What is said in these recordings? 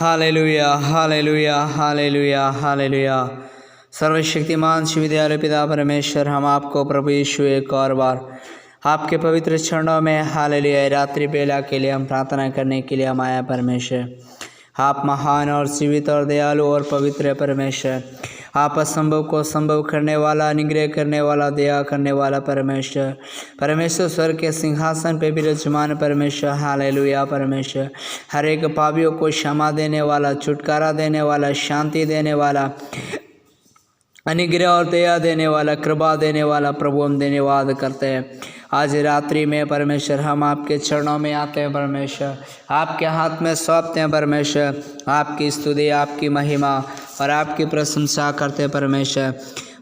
Hallelujah hallelujah hallelujah hallelujah. सर्वशक्तिमान शिवदयालु पिता परमेश्वर, हम आपको प्रभु यीशु एक और बार आपके पवित्र चरणों में हालेलुया रात्रि बेला के लिए हम प्रार्थना करने के लिए हम आया परमेश्वर। आप महान और जीवित और दयालु और पवित्र परमेश्वर, आप असंभव को संभव करने वाला, अनुग्रह करने वाला, दया करने वाला परमेश्वर। परमेश्वर स्वर्ग के सिंहासन पे विराजमान परमेश्वर, हालेलुया परमेश्वर। हर एक पापियों को क्षमा देने वाला, छुटकारा देने वाला, शांति देने वाला, अनुग्रह और दया देने वाला, कृपा देने वाला प्रभु, हम धन्यवाद करते हैं। आज रात्रि में परमेश्वर हम आपके चरणों में आते हैं परमेश्वर, आपके हाथ में सौंपते हैं परमेश्वर। आपकी स्तुति, आपकी महिमा और आपकी प्रशंसा करते हैं परमेश्वर।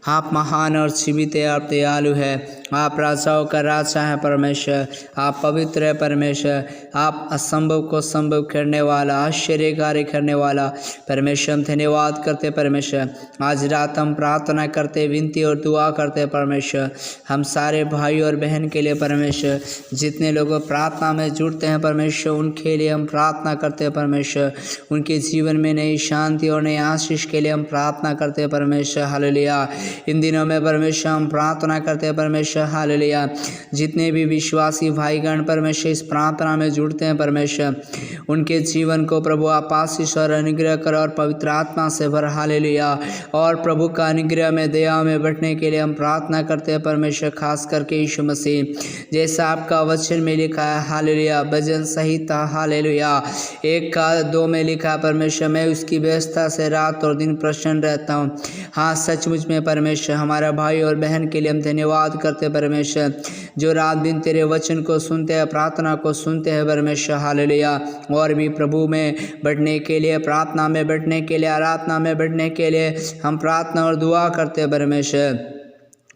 आप महान और जीवित और दयालु है, आप राजाओं का राजा है परमेश्वर। आप पवित्र है परमेश्वर, आप असंभव को संभव करने वाला, आश्चर्यकारी करने वाला परमेश्वर, हम धन्यवाद करते परमेश्वर। आज रात हम प्रार्थना करते, विनती और दुआ करते परमेश्वर, हम सारे भाई और बहन के लिए परमेश्वर। जितने लोग प्रार्थना में जुड़ते हैं परमेश्वर, उनके लिए हम प्रार्थना करते हैं परमेश्वर। उनके जीवन में नई शांति और नई आशीष के लिए हम प्रार्थना करते हैं परमेश्वर, हालेलुया। इन दिनों में परमेश्वर हम प्रार्थना करते हैं परमेश्वर, हालेलुया। जितने भी विश्वासी भाईगण परमेश्वर इस प्रार्थना में जुड़ते हैं परमेश्वर, उनके जीवन को प्रभु आप आशीष और अनुग्रह कर और पवित्र आत्मा से भर, हालेलुया। और प्रभु का अनुग्रह में, दया में बढ़ने के लिए हम प्रार्थना करते हैं परमेश्वर। खास करके यीशु मसीह, जैसा आपका वचन में लिखा है, हालेलुया, भजन संहिता हालेलुया 1:2 में लिखा है परमेश्वर, मैं उसकी व्यवस्था से रात और दिन प्रसन्न रहता हूँ। हाँ, सचमुच में परमेश्वर, हमारा भाई और बहन के लिए हम धन्यवाद करते हैं परमेश्वर, जो रात दिन तेरे वचन को सुनते हैं, प्रार्थना को सुनते हैं परमेश्वर, हालेलुया। और भी प्रभु में बढ़ने के लिए, प्रार्थना में बढ़ने के लिए, आराधना में बढ़ने के लिए हम प्रार्थना और दुआ करते हैं परमेश्वर।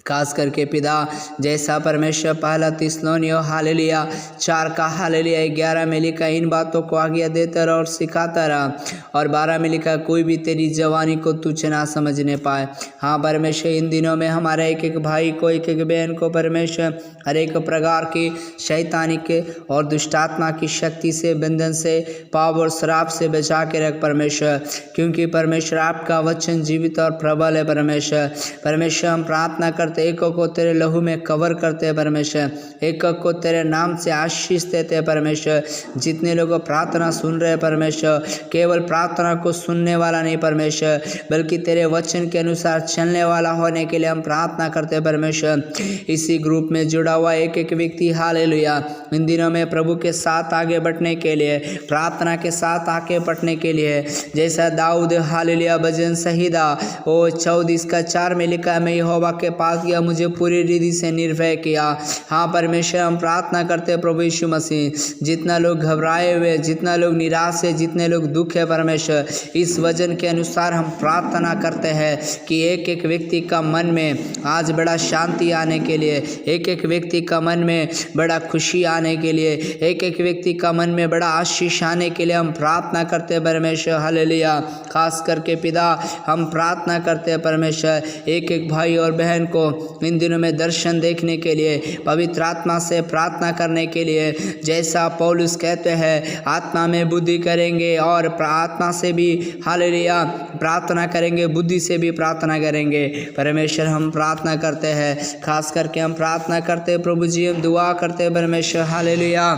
खास करके पिता, जैसा परमेश्वर पहला थिस्सलुनीयों हालेलुया 4 का हालेलुया 11 में लिखा, इन बातों को आज्ञा देता रहा और सिखाता रहा। और 12 में लिखा, कोई भी तेरी जवानी को तुच्छ ना समझने पाए। हाँ परमेश्वर, इन दिनों में हमारे एक एक भाई को, एक एक बहन को परमेश्वर हर एक प्रकार की शैतानी के और दुष्टात्मा की शक्ति से, बंधन से, पाप और श्राप से बचा के रख परमेश्वर, क्योंकि परमेश्वर आपका वचन जीवित और प्रबल है परमेश्वर। परमेश्वर, हम प्रार्थना करते, एक को तेरे लहू में कवर करते हैं परमेश्वर, एक को तेरे नाम से आशीष देते हैं परमेश्वर। जितने लोग प्रार्थना सुन रहे हैं परमेश्वर, केवल प्रार्थना को सुनने वाला नहीं परमेश्वर, बल्कि तेरे वचन के अनुसार चलने वाला होने के लिए हम प्रार्थना करते हैं परमेश्वर। इसी ग्रुप में जुड़ा हुआ एक एक व्यक्ति, हालेलुया, इन दिनों में प्रभु के साथ आगे बढ़ने के लिए, प्रार्थना के साथ आगे बढ़ने के लिए, जैसा दाऊद हालेलुया भजन संहिता 14:4 में लिखा है, मैं यहोवा के पास गया, मुझे पूरी रीति से निर्भय किया। हाँ परमेश्वर, हम प्रार्थना करते हैं प्रभु यीशु मसीह, जितना लोग घबराए हुए, जितना लोग निराश है, जितने लोग दुख है परमेश्वर, इस वचन के अनुसार हम प्रार्थना करते हैं कि एक एक व्यक्ति का मन में आज बड़ा शांति आने के लिए, एक एक व्यक्ति का मन में बड़ा खुशी आने के लिए, एक एक व्यक्ति का मन में बड़ा आशीष आने के लिए हम प्रार्थना करते हैं परमेश्वर, हालेलुया। खास करके पिता, हम प्रार्थना करते हैं परमेश्वर, एक एक भाई और बहन को इन दिनों में दर्शन देखने के लिए, पवित्र आत्मा से प्रार्थना करने के लिए, जैसा पौलुस कहते हैं, आत्मा में बुद्धि करेंगे और आत्मा से भी हालेलुया प्रार्थना करेंगे, बुद्धि से भी प्रार्थना करेंगे परमेश्वर। हम प्रार्थना करते हैं, खास करके हम प्रार्थना करते हैं प्रभु जी, हम दुआ करते हैं परमेश्वर, हालेलुया।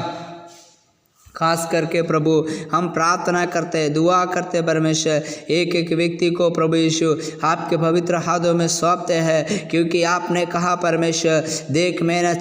खास करके प्रभु हम प्रार्थना करते हैं, दुआ करते हैं परमेश्वर, एक एक व्यक्ति को प्रभु यीशु आपके पवित्र हाथों में सौंपते हैं, क्योंकि आपने कहा परमेश्वर, देख मैंने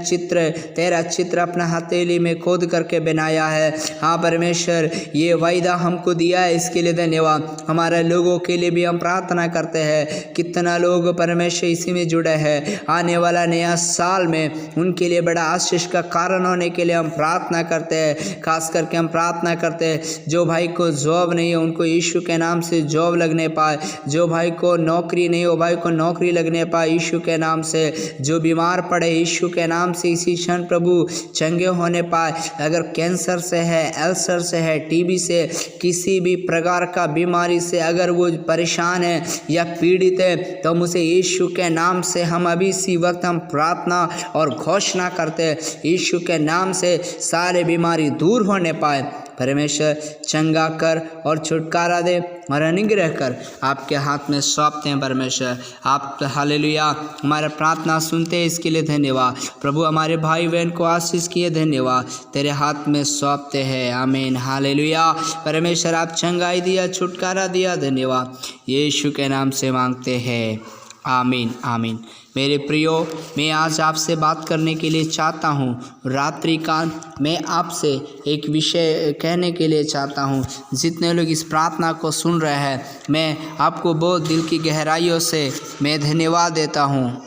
तेरा चित्र अपना हथेली में खोद करके बनाया है। हाँ परमेश्वर, ये वायदा हमको दिया है, इसके लिए धन्यवाद। हमारे लोगों के लिए भी हम प्रार्थना करते हैं, कितना लोग परमेश्वर इसी में जुड़े हैं, आने वाला नया साल में उनके लिए बड़ा आशीष का कारण होने के लिए हम प्रार्थना करते हैं। खास करके हम प्रार्थना करते हैं, जो भाई को जॉब नहीं है उनको यीशु के नाम से जॉब लगने पाए, जो भाई को नौकरी नहीं हो भाई को नौकरी लगने पाए यीशु के नाम से, जो बीमार पड़े यीशु के नाम से इसी क्षण प्रभु चंगे होने पाए। अगर कैंसर से है, अल्सर से है, टीबी से, किसी भी प्रकार का बीमारी से अगर वो परेशान है या पीड़ित है, तो मुझे यीशु के नाम से हम अभी इसी वक्त हम प्रार्थना और घोषणा करते हैं, यीशु के नाम से सारे बीमारी दूर होने पाए, परमेश्वर चंगा कर और छुटकारा दे और अनुग्रह कर आपके हाथ में सौंपते हैं। परमेश्वर आप हालेलुया हमारा प्रार्थना सुनते हैं, इसके लिए धन्यवाद प्रभु। हमारे भाई बहन को आशीष किए, धन्यवाद, तेरे हाथ में सौंपते हैं। आमीन हालेलुया। परमेश्वर आप चंगाई दिया, छुटकारा दिया, धन्यवाद, यीशु के नाम से मांगते हैं। आमीन आमीन। मेरे प्रियो, मैं आज आपसे बात करने के लिए चाहता हूँ। रात्रि काल मैं आपसे एक विषय कहने के लिए चाहता हूँ। जितने लोग इस प्रार्थना को सुन रहे हैं, मैं आपको बहुत दिल की गहराइयों से मैं धन्यवाद देता हूँ।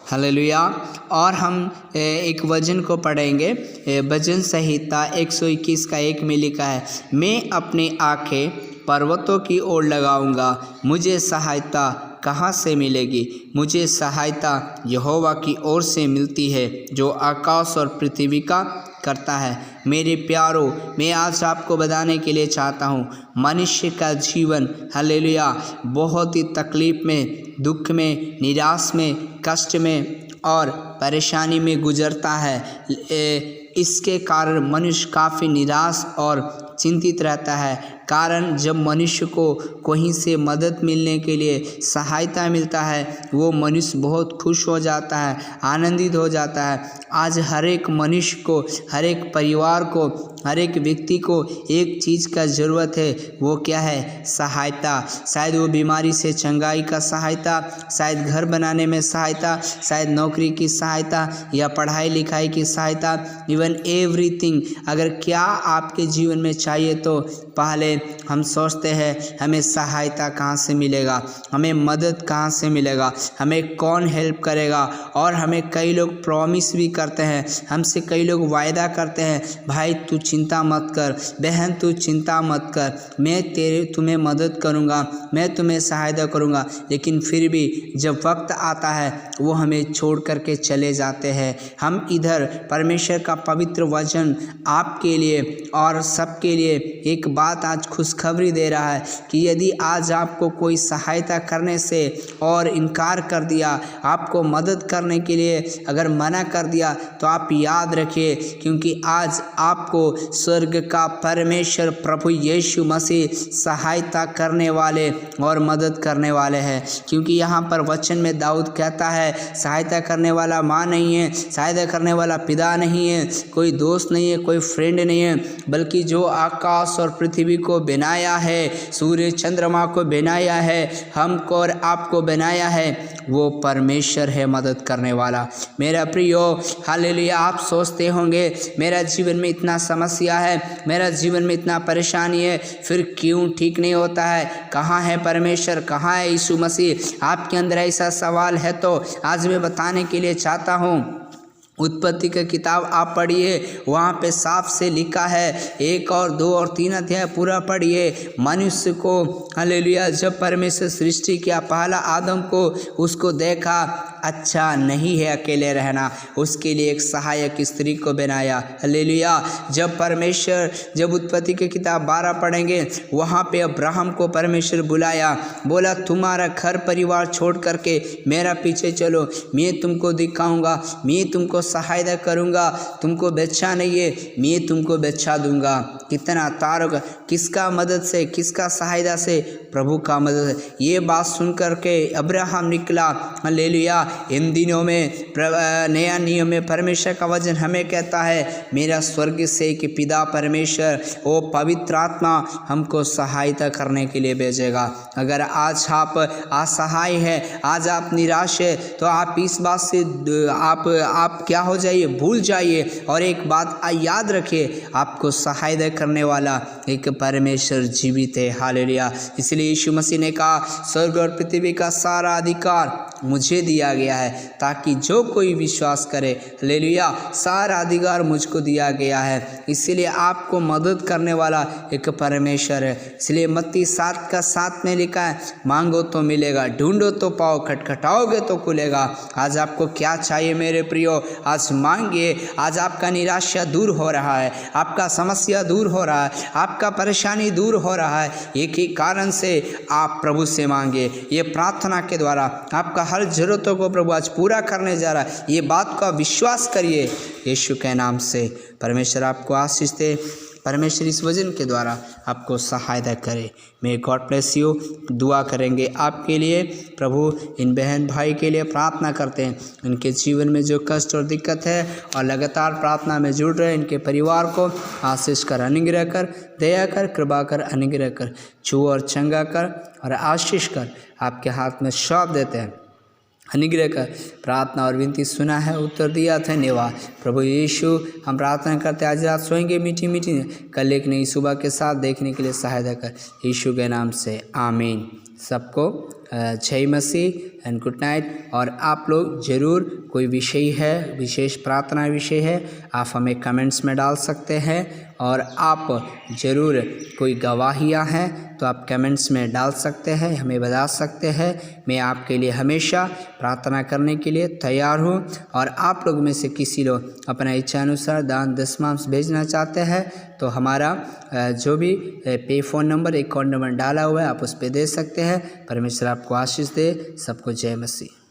हालेलुया। और हम एक वचन को पढ़ेंगे। भजन संहिता 121 का 1 में लिखा है, मैं अपनी आँखें पर्वतों की ओर लगाऊंगा, मुझे सहायता कहाँ से मिलेगी? मुझे सहायता यहोवा की ओर से मिलती है, जो आकाश और पृथ्वी का करता है। मेरे प्यारों, मैं आज आपको बताने के लिए चाहता हूँ, मनुष्य का जीवन हालेलुया बहुत ही तकलीफ में, दुख में, निराश में, कष्ट में और परेशानी में गुजरता है। इसके कारण मनुष्य काफ़ी निराश और चिंतित रहता है। कारण जब मनुष्य को कहीं से मदद मिलने के लिए सहायता मिलता है, वो मनुष्य बहुत खुश हो जाता है, आनंदित हो जाता है। आज हर एक मनुष्य को, हर एक परिवार को, हर एक व्यक्ति को एक चीज़ का ज़रूरत है। वो क्या है? सहायता। शायद वो बीमारी से चंगाई का सहायता, शायद घर बनाने में सहायता, शायद नौकरी की सहायता या पढ़ाई लिखाई की सहायता, इवन एवरीथिंग। अगर क्या आपके जीवन में चाहिए तो पहले हम सोचते हैं हमें सहायता कहाँ से मिलेगा, हमें मदद कहाँ से मिलेगा, हमें कौन हेल्प करेगा। और हमें कई लोग प्रॉमिस भी करते हैं, हमसे कई लोग वायदा करते हैं, भाई तू चिंता मत कर, बहन तू चिंता मत कर, मैं तुम्हें मदद करूँगा, मैं तुम्हें सहायता करूँगा। लेकिन फिर भी जब वक्त आता है वो हमें छोड़ करके चले जाते हैं। हम इधर परमेश्वर का पवित्र वचन आपके लिए और सबके लिए एक बात आज खुशखबरी दे रहा है कि यदि आज आपको कोई सहायता करने से और इनकार कर दिया, आपको मदद करने के लिए अगर मना कर दिया, तो आप याद रखिए, क्योंकि आज आपको स्वर्ग का परमेश्वर प्रभु यीशु मसीह सहायता करने वाले और मदद करने वाले हैं। क्योंकि यहाँ पर वचन में दाऊद कहता है, सहायता करने वाला माँ नहीं है, सहायता करने वाला पिता नहीं है, कोई दोस्त नहीं है, कोई फ्रेंड नहीं है, बल्कि जो आकाश और पृथ्वी को बनाया है, सूर्य चंद्रमा को बनाया है, हमको और आपको बनाया है, वो परमेश्वर है मदद करने वाला। मेरा प्रियो हालेलुया। आप सोचते होंगे मेरा जीवन में इतना समस्या है, मेरा जीवन में इतना परेशानी है, फिर क्यों ठीक नहीं होता है? कहाँ है परमेश्वर, कहाँ है यीशु मसीह? आपके अंदर ऐसा सवाल है तो आज मैं बताने के लिए चाहता हूँ। उत्पत्ति का किताब आप पढ़िए, वहाँ पे साफ से लिखा है, 1 और 2 और 3 अध्याय पूरा पढ़िए। मनुष्य को हालेलुया जब परमेश्वर सृष्टि किया, पहला आदम को उसको देखा अच्छा नहीं है अकेले रहना, उसके लिए एक सहायक स्त्री को बनाया। हालेलुया। जब उत्पत्ति की किताब 12 पढ़ेंगे, वहाँ पे अब्राहम को परमेश्वर बुलाया, बोला तुम्हारा घर परिवार छोड़ करके मेरा पीछे चलो, मैं तुमको दिखाऊंगा, मैं तुमको सहायता करूंगा, तुमको बच्चा नहीं है, मैं तुमको बच्चा दूंगा। कितना तारुक, किसका मदद से, किसका सहायता से? प्रभु का मदद है। ये बात सुन करके अब्राहम निकला। हालेलुया। इन दिनों में नया नियम में परमेश्वर का वचन हमें कहता है, मेरा स्वर्ग से कि पिता परमेश्वर वो पवित्र आत्मा हमको सहायता करने के लिए भेजेगा। अगर आज आप असहाय हैं, आज आप निराश है, तो आप इस बात से आप क्या हो जाइए, भूल जाइए और एक बात याद रखिए, आपको सहायता करने वाला एक परमेश्वर जीवित है। हालेलुया। इसलिए यीशु मसीह ने कहा, स्वर्ग और पृथ्वी का सारा अधिकार मुझे दिया गया है, ताकि जो कोई विश्वास करे, हालेलुया, सारा अधिकार मुझको दिया गया है। इसलिए आपको मदद करने वाला एक परमेश्वर है। इसलिए मत्ती 7 का 7 में लिखा है, मांगो तो मिलेगा, ढूंढो तो पाओ, खटखटाओगे तो खुलेगा। आज आपको क्या चाहिए मेरे प्रियो? आज मांगिए। आज आपका निराशा दूर हो रहा है, आपका समस्या दूर हो रहा है, आपका परेशानी दूर हो रहा है, एक ही कारण से आप प्रभु से मांगिए। ये प्रार्थना के द्वारा आपका हर जरूरतों को प्रभु आज पूरा करने जा रहा है। ये बात का विश्वास करिए यीशु के नाम से। परमेश्वर आपको आशीष दे। परमेश्वर इस वचन के द्वारा आपको सहायता करे। May God bless you. दुआ करेंगे आपके लिए। प्रभु इन बहन भाई के लिए प्रार्थना करते हैं, इनके जीवन में जो कष्ट और दिक्कत है और लगातार प्रार्थना में जुड़ रहे इनके परिवार को आशीष कर, अनुग्रह कर, दया कर, कृपा कर, अनुग्रह कर, छू और चंगा कर और आशीष कर आपके हाथ में सौंप देते हैं। अनुग्रह कर, प्रार्थना और विनती सुना है, उत्तर दिया, धन्यवाद। प्रभु यीशु हम प्रार्थना करते आज रात सोएंगे मीठी मीठी, कल एक नई सुबह के साथ देखने के लिए सहायता कर, यीशु के नाम से आमीन। सबको जय मसीह एंड गुड नाइट। और आप लोग ज़रूर कोई विषय है, विशेष प्रार्थना विषय है, आप हमें कमेंट्स में डाल सकते हैं। और आप ज़रूर कोई गवाहियाँ हैं तो आप कमेंट्स में डाल सकते हैं, हमें बता सकते हैं। मैं आपके लिए हमेशा प्रार्थना करने के लिए तैयार हूँ। और आप लोग में से किसी लोग अपना इच्छा अनुसार दान दशमांश भेजना चाहते हैं तो हमारा जो भी पे फ़ोन नंबर, अकाउंट नंबर डाला हुआ है, आप उस पर दे सकते हैं। परमेश्वर आपको आशीष दे। सबको जय मसीह।